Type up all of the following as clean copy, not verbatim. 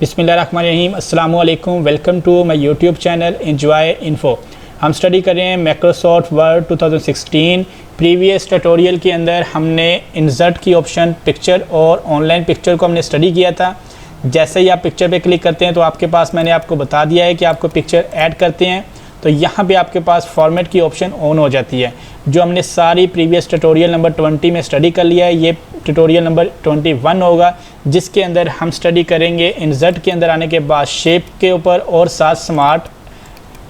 बिस्मिल्लाहिर्रहमानिर्रहीम। अस्सलाम वालेकुम। Welcome to my YouTube channel enjoy info. हम स्टडी कर रहे हैं माइक्रोसॉफ्ट वर्ड 2016। प्रीवियस ट्यूटोरियल के अंदर हमने इंसर्ट की ऑप्शन पिक्चर और ऑनलाइन पिक्चर को हमने स्टडी किया था। जैसे ही आप पिक्चर पे क्लिक करते हैं तो आपके पास मैंने आपको बता दिया है कि आपको पिक्चर ऐड करते हैं तो यहाँ पे आपके पास फॉर्मेट की ऑप्शन ऑन हो जाती है। जो हमने सारी प्रीवियस ट्यूटोरियल नंबर 20 में स्टडी कर लिया है, ये ट्यूटोरियल नंबर 21 होगा जिसके अंदर हम स्टडी करेंगे इंसर्ट के अंदर आने के बाद शेप के ऊपर और साथ स्मार्ट।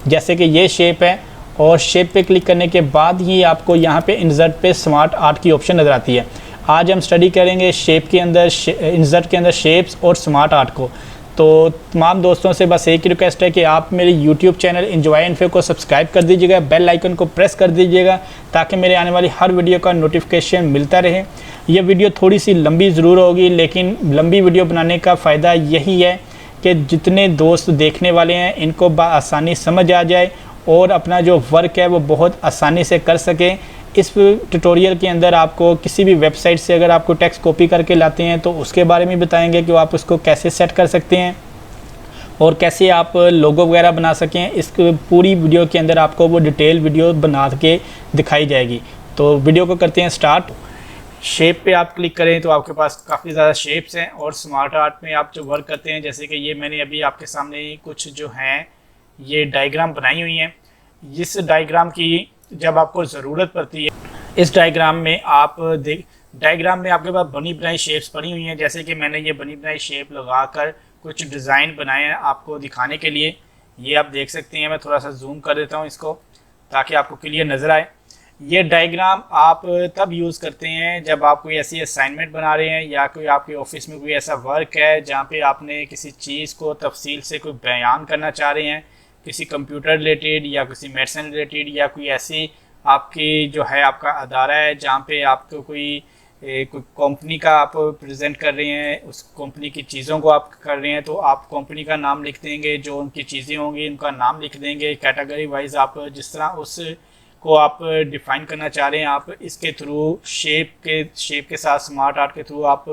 जैसे कि ये शेप है और शेप पे क्लिक करने के बाद ही आपको यहाँ पे इंसर्ट पे स्मार्ट आर्ट की ऑप्शन नज़र आती है। आज हम स्टडी करेंगे शेप के अंदर इंसर्ट के अंदर शेप्स और स्मार्ट आर्ट को। तो तमाम दोस्तों से बस एक ही रिक्वेस्ट है कि आप मेरे YouTube चैनल एंजॉय इन्फो को सब्सक्राइब कर दीजिएगा, बेल आइकन को प्रेस कर दीजिएगा ताकि मेरे आने वाली हर वीडियो का नोटिफिकेशन मिलता रहे। यह वीडियो थोड़ी सी लंबी ज़रूर होगी लेकिन लंबी वीडियो बनाने का फ़ायदा यही है कि जितने दोस्त देखने वाले हैं इनको आसानी समझ आ जाए और अपना जो वर्क है वो बहुत आसानी से कर सकें। इस ट्यूटोरियल के अंदर आपको किसी भी वेबसाइट से अगर आपको टेक्स्ट कॉपी करके लाते हैं तो उसके बारे में बताएंगे कि आप उसको कैसे सेट कर सकते हैं और कैसे आप लोगो वगैरह बना सकें। इस पूरी वीडियो के अंदर आपको वो डिटेल वीडियो बना के दिखाई जाएगी। तो वीडियो को करते हैं स्टार्ट। शेप पे आप क्लिक करें तो आपके पास काफ़ी ज़्यादा शेप्स हैं और स्मार्ट आर्ट में आप जो वर्क करते हैं, जैसे कि ये मैंने अभी आपके सामने कुछ जो हैं ये डायग्राम बनाई हुई हैं। इस डायग्राम की जब आपको ज़रूरत पड़ती है, इस डायग्राम में आपके पास बनी बनाई शेप्स पड़ी हुई हैं। जैसे कि मैंने ये बनी बनाई शेप लगाकर कुछ डिज़ाइन बनाए हैं आपको दिखाने के लिए। ये आप देख सकते हैं। मैं थोड़ा सा जूम कर देता हूँ इसको ताकि आपको क्लियर नज़र आए। ये डायग्राम आप तब यूज़ करते हैं जब आप कोई ऐसी असाइनमेंट बना रहे हैं या कोई आपके ऑफिस में कोई ऐसा वर्क है जहाँ पे आपने किसी चीज़ को तफसील से कोई बयान करना चाह रहे हैं, किसी कंप्यूटर रिलेटेड या किसी मेडिसिन रिलेटेड या कोई ऐसी आपकी जो है आपका अदारा है जहाँ पे आपको कोई कंपनी का आप प्रेजेंट कर रहे हैं, उस कंपनी की चीज़ों को आप कर रहे हैं तो आप कंपनी का नाम लिख देंगे, जो उनकी चीज़ें होंगी उनका नाम लिख देंगे। कैटेगरी वाइज आप जिस तरह उस को आप डिफ़ाइन करना चाह रहे हैं आप इसके थ्रू शेप के साथ स्मार्ट आर्ट के थ्रू आप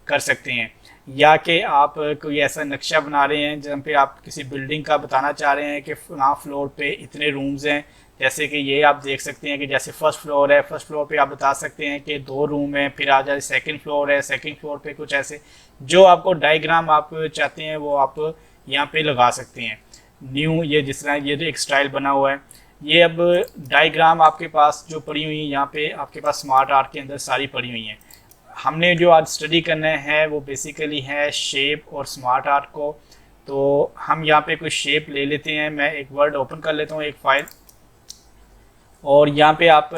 कर सकते हैं। या कि आप कोई ऐसा नक्शा बना रहे हैं जहाँ पे आप किसी बिल्डिंग का बताना चाह रहे हैं कि फलां फ्लोर पे इतने रूम्स हैं। जैसे कि ये आप देख सकते हैं कि जैसे फर्स्ट फ्लोर है, फर्स्ट फ्लोर पे आप बता सकते हैं कि 2 रूम हैं। फिर आ जाए सेकंड फ्लोर है, सेकंड फ्लोर पे कुछ ऐसे जो आपको डायग्राम आप चाहते हैं वो आप यहाँ पे लगा सकते हैं। न्यू ये जिस तरह ये एक स्टाइल बना हुआ है, ये अब डायग्राम आपके पास जो पड़ी हुई है यहाँ पे आपके पास स्मार्ट आर्ट के अंदर सारी पड़ी हुई हैं। हमने जो आज स्टडी करना है वो बेसिकली है शेप और स्मार्ट आर्ट को। तो हम यहाँ पे कोई शेप ले लेते हैं। मैं एक वर्ड ओपन कर लेता हूँ, एक फाइल, और यहाँ पे आप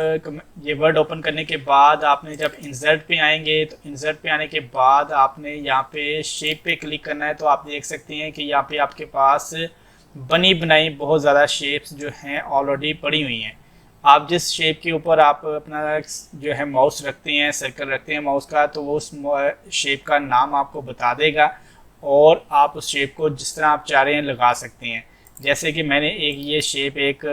ये वर्ड ओपन करने के बाद आपने जब इंसर्ट पे आएंगे तो इंसर्ट पे आने के बाद आपने यहाँ पे शेप पे क्लिक करना है। तो आप देख सकते हैं कि यहाँ पे आपके पास बनी बनाई बहुत ज़्यादा शेप्स जो हैं ऑलरेडी पड़ी हुई हैं। आप जिस शेप के ऊपर आप अपना जो है माउस रखते हैं, सर्कल रखते हैं माउस का, तो वो उस शेप का नाम आपको बता देगा और आप उस शेप को जिस तरह आप चाह रहे हैं लगा सकते हैं। जैसे कि मैंने ये शेप एक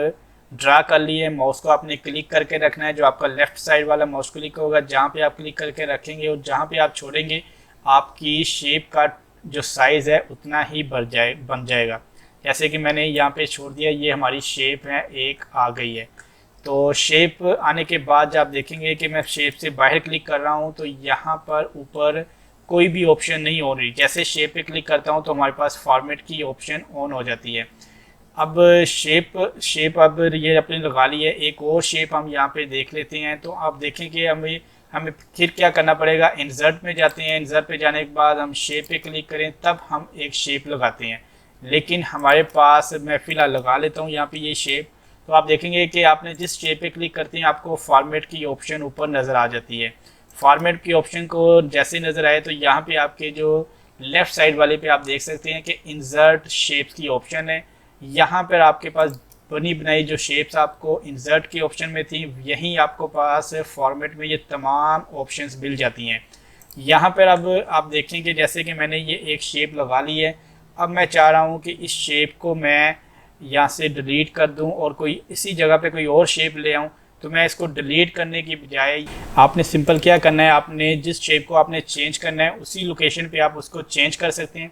ड्रा कर ली है। माउस को आपने क्लिक करके रखना है, जो आपका लेफ़्ट साइड वाला माउस क्लिक होगा जहाँ पे आप क्लिक करके रखेंगे और जहाँ पे आप छोड़ेंगे आपकी शेप का जो साइज़ है उतना ही बन जाएगा। जैसे कि मैंने यहाँ पे छोड़ दिया, ये हमारी शेप है एक आ गई है। तो शेप आने के बाद जब आप देखेंगे कि मैं शेप से बाहर क्लिक कर रहा हूँ तो यहाँ पर ऊपर कोई भी ऑप्शन नहीं हो रही। जैसे शेप पे क्लिक करता हूँ तो हमारे पास फॉर्मेट की ऑप्शन ऑन हो जाती है। अब शेप अब ये अपने लगा ली है। एक और शेप हम यहाँ पे देख लेते हैं। तो आप देखें कि हमें फिर क्या करना पड़ेगा, इंसर्ट में जाते हैं। इंसर्ट पे जाने के बाद हम शेप पे क्लिक करें तब हम एक शेप लगाते हैं। लेकिन हमारे पास मैं फ़िलहाल लगा लेता हूँ यहाँ पे ये शेप। तो आप देखेंगे कि आपने जिस शेप पे क्लिक करते हैं आपको फॉर्मेट की ऑप्शन ऊपर नज़र आ जाती है। फॉर्मेट की ऑप्शन को जैसे नज़र आए तो यहाँ पे आपके जो लेफ़्ट साइड वाले पे आप देख सकते हैं कि इंसर्ट शेप्स की ऑप्शन है। यहाँ पर आपके पास बनी बनाई जो शेप्स आपको इंसर्ट की ऑप्शन में थी यहीं आपको पास फॉर्मेट में ये तमाम ऑप्शंस मिल जाती हैं। यहाँ पर अब आप देखेंगे जैसे कि मैंने ये एक शेप लगा ली है। अब मैं चाह रहा हूँ कि इस शेप को मैं यहाँ से डिलीट कर दूँ और कोई इसी जगह पे कोई और शेप ले आऊँ। तो मैं इसको डिलीट करने की बजाय आपने सिंपल क्या करना है, आपने जिस शेप को आपने चेंज करना है उसी लोकेशन पे आप उसको चेंज कर सकते हैं।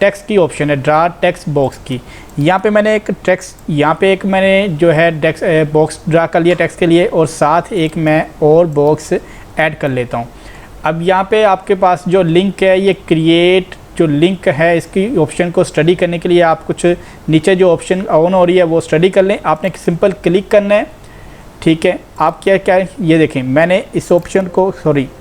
टेक्स्ट की ऑप्शन है, ड्रा टेक्स्ट बॉक्स की। यहाँ पे मैंने एक टेक्स्ट, यहाँ पे एक मैंने जो है टेक्स्ट बॉक्स ड्रा कर लिया टेक्स्ट के लिए, और साथ एक मैं और बॉक्स ऐड कर लेता हूँ। अब यहाँ पे आपके पास जो लिंक है, ये क्रिएट जो लिंक है, इसकी ऑप्शन को स्टडी करने के लिए आप कुछ नीचे जो ऑप्शन ऑन हो रही है वो स्टडी कर लें। आपने सिंपल क्लिक करना है, ठीक है। आप क्या ये देखें, मैंने इस ऑप्शन को,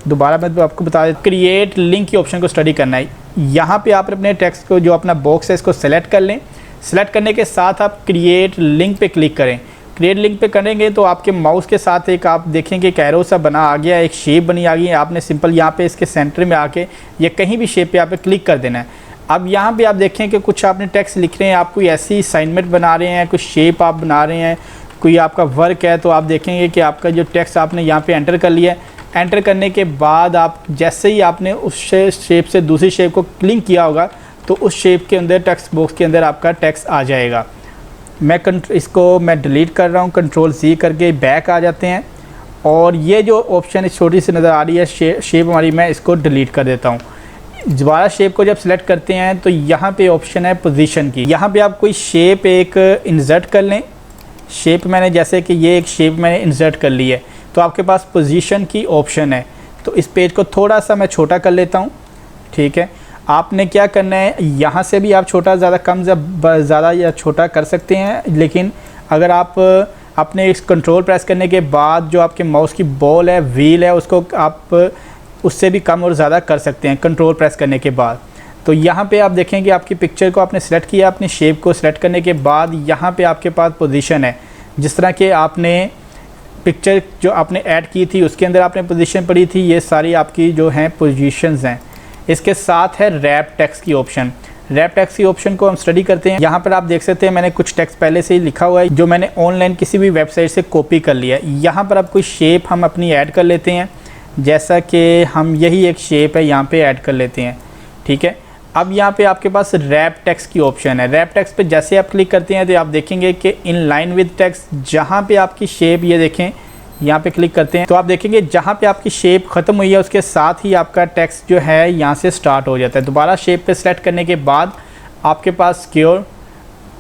दोबारा मैं आपको बता दें, क्रिएट लिंक की ऑप्शन को स्टडी करना है। यहाँ पे आप अपने टेक्स्ट को, जो अपना बॉक्स है, इसको सेलेक्ट कर लें। सेलेक्ट करने के साथ आप क्रिएट लिंक पे क्लिक करें। क्रिएट लिंक पे करेंगे तो आपके माउस के साथ एक आप देखेंगे कि एरो सा बना आ गया, एक शेप बनी आ गई है। आपने सिंपल यहाँ पे इसके सेंटर में आके या कहीं भी शेप पे यहाँ पे क्लिक कर देना है। अब यहाँ पे आप देखें कि कुछ आपने टेक्स्ट लिख रहे हैं, आप कोई ऐसी असाइनमेंट बना रहे हैं, कुछ शेप आप बना रहे हैं, कोई आपका वर्क है, तो आप देखेंगे कि आपका जो टेक्स्ट आपने यहाँ पे एंटर कर लिया है। एंटर करने के बाद आप जैसे ही आपने उस शेप से दूसरी शेप को क्लिक किया होगा तो उस शेप के अंदर टेक्स्ट बॉक्स के अंदर आपका टेक्स्ट आ जाएगा। इसको मैं डिलीट कर रहा हूँ, कंट्रोल C करके बैक आ जाते हैं, और ये जो ऑप्शन छोटी सी नज़र आ रही है शेप हमारी, मैं इसको डिलीट कर देता हूँ। दोबारा शेप को जब सेलेक्ट करते हैं तो यहाँ पे ऑप्शन है पोजीशन की। यहाँ पे आप कोई शेप एक इंसर्ट कर लें। शेप मैंने, जैसे कि ये एक शेप मैंने इंसर्ट कर ली है, तो आपके पास पोजीशन की ऑप्शन है। तो इस पेज को थोड़ा सा मैं छोटा कर लेता हूँ, ठीक है। आपने क्या करना है, यहाँ से भी आप छोटा, ज़्यादा कम, ज़्यादा या छोटा कर सकते हैं, लेकिन अगर आप अपने इस कंट्रोल प्रेस करने के बाद जो आपके माउस की बॉल है, व्हील है, उसको आप उससे भी कम और ज़्यादा कर सकते हैं कंट्रोल प्रेस करने के बाद। तो यहाँ पे आप देखें कि आपकी पिक्चर को आपने सेलेक्ट किया, अपनी शेप को सेलेक्ट करने के बाद यहाँ पे आपके पास पोजीशन है। जिस तरह के आपने पिक्चर जो आपने ऐड की थी उसके अंदर आपने पोजीशन पड़ी थी, ये सारी आपकी जो हैं पोजीशंस हैं। इसके साथ है रैप टेक्स्ट की ऑप्शन। रैप टेक्स्ट की ऑप्शन को हम स्टडी करते हैं। यहाँ पर आप देख सकते हैं मैंने कुछ टेक्स्ट पहले से ही लिखा हुआ है जो मैंने ऑनलाइन किसी भी वेबसाइट से कॉपी कर लिया है। यहाँ पर आप कोई शेप हम अपनी ऐड कर लेते हैं, जैसा कि हम यही एक शेप है यहाँ पे ऐड कर लेते हैं, ठीक है। अब यहाँ पे आपके पास रैप टेक्स्ट की ऑप्शन है। रैप टेक्स्ट पे जैसे आप क्लिक करते हैं तो आप देखेंगे कि इन लाइन विद टेक्स्ट, जहाँ पे आपकी शेप, ये देखें यहाँ पे क्लिक करते हैं तो आप देखेंगे जहाँ पे आपकी शेप ख़त्म हुई है उसके साथ ही आपका टेक्स्ट जो है यहाँ से स्टार्ट हो जाता है। दोबारा शेप पे सेलेक्ट करने के बाद आपके पास सिक्योर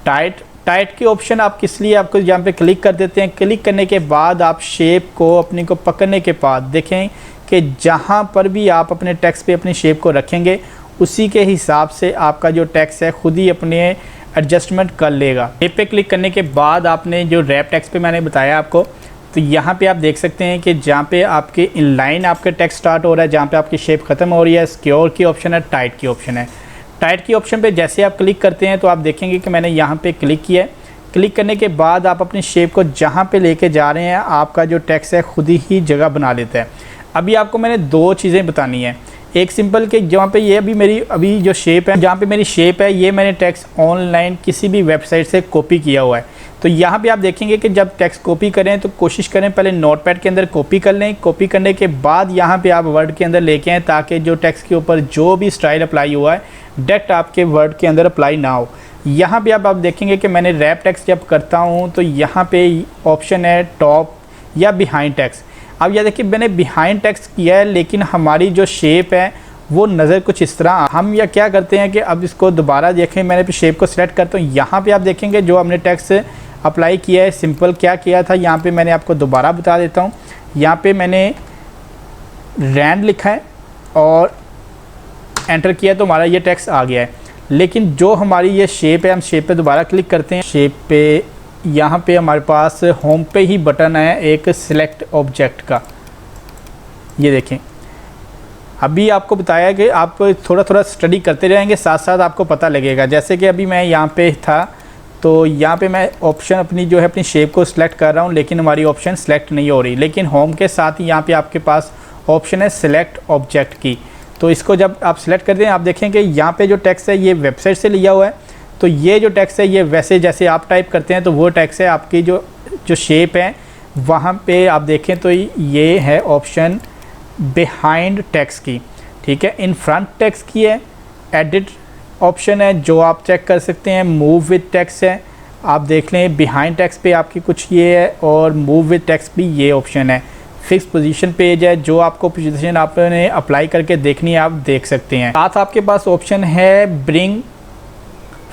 टाइट की ऑप्शन आप किस लिए आपको यहाँ पे क्लिक कर देते हैं। क्लिक करने के बाद आप शेप को अपनी को पकड़ने के बाद देखें कि जहाँ पर भी आप अपने टेक्स्ट पे अपनी शेप को रखेंगे उसी के हिसाब से आपका जो टेक्स्ट है खुद ही अपने एडजस्टमेंट कर लेगा। शेप पे क्लिक करने के बाद आपने जो रैप टेक्स्ट पे मैंने बताया आपको, तो यहाँ पे आप देख सकते हैं कि जहाँ पे आपके इनलाइन आपके टेक्स्ट स्टार्ट हो रहा है, जहाँ पे आपकी शेप ख़त्म हो रही है, सिक्योर की ऑप्शन है, टाइट की ऑप्शन है। टाइट की ऑप्शन पे जैसे आप क्लिक करते हैं तो आप देखेंगे कि मैंने यहाँ पे क्लिक किया है। क्लिक करने के बाद आप अपनी शेप को जहाँ पे लेके जा रहे हैं आपका जो टेक्स्ट है खुद ही जगह बना लेता है। अभी आपको मैंने दो चीज़ें बतानी है। एक सिंपल कि जहाँ पे ये अभी जो शेप है, जहाँ पे मेरी शेप है, ये मैंने टेक्स्ट ऑनलाइन किसी भी वेबसाइट से कॉपी किया हुआ है। तो यहाँ पे आप देखेंगे कि जब टेक्स्ट कॉपी करें तो कोशिश करें पहले नोटपैड के अंदर कॉपी कर लें। कॉपी करने के बाद यहाँ पे आप वर्ड के अंदर लेके आएँ ताकि जो टेक्स्ट के ऊपर जो भी स्टाइल अप्लाई हुआ है डायरेक्ट आपके वर्ड के अंदर अप्लाई ना हो। यहाँ पे आप देखेंगे कि मैंने रैप टेक्स्ट जब करता हूँ तो यहाँ पे ऑप्शन है टॉप या बिहाइंड टेक्स्ट। अब यह देखिए मैंने बिहाइंड टेक्स्ट किया है लेकिन हमारी जो शेप है वो नज़र कुछ इस तरह। हम यह क्या करते हैं कि अब इसको दोबारा देखें, मैंने शेप को सिलेक्ट करता हूँ। यहाँ पे आप देखेंगे जो हमने टेक्स्ट अप्लाई किया है, सिंपल क्या किया था, यहाँ पे मैंने आपको दोबारा बता देता हूँ। यहाँ पे मैंने रैंड लिखा है और एंटर किया तो हमारा ये टेक्स्ट आ गया है। लेकिन जो हमारी ये शेप है, हम शेप पे दोबारा क्लिक करते हैं। शेप पे यहाँ पे हमारे पास होम पे ही बटन है एक सिलेक्ट ऑब्जेक्ट का, ये देखें। अभी आपको बताया कि आप थोड़ा थोड़ा स्टडी करते रहेंगे, साथ साथ आपको पता लगेगा। जैसे कि अभी मैं यहाँ पे था तो यहाँ पे मैं ऑप्शन अपनी जो है अपनी शेप को सिलेक्ट कर रहा हूँ लेकिन हमारी ऑप्शन सेलेक्ट नहीं हो रही। लेकिन होम के साथ ही यहाँ पे आपके पास ऑप्शन है सिलेक्ट ऑब्जेक्ट की। तो इसको जब आप सिलेक्ट करते हैं आप देखेंगे यहाँ पे जो टेक्स्ट है ये वेबसाइट से लिया हुआ है। तो ये जो टेक्स्ट है ये वैसे जैसे आप टाइप करते हैं तो वो टेक्स्ट है। आपकी जो शेप है वहाँ पे आप देखें तो ये है ऑप्शन बिहाइंड टेक्स्ट की, ठीक है। इन फ्रंट टेक्स्ट की है, एडिट ऑप्शन है जो आप चेक कर सकते हैं, मूव विद टेक्स्ट है, आप देख लें। बिहाइंड टेक्स्ट पे आपकी कुछ ये है और मूव विद टेक्स्ट भी ये ऑप्शन है। फिक्स पोजीशन पेज है, जो आपको पोजीशन आपने अप्लाई करके देखनी है आप देख सकते हैं। साथ आपके पास ऑप्शन है ब्रिंग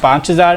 5000.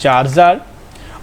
4000.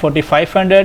4500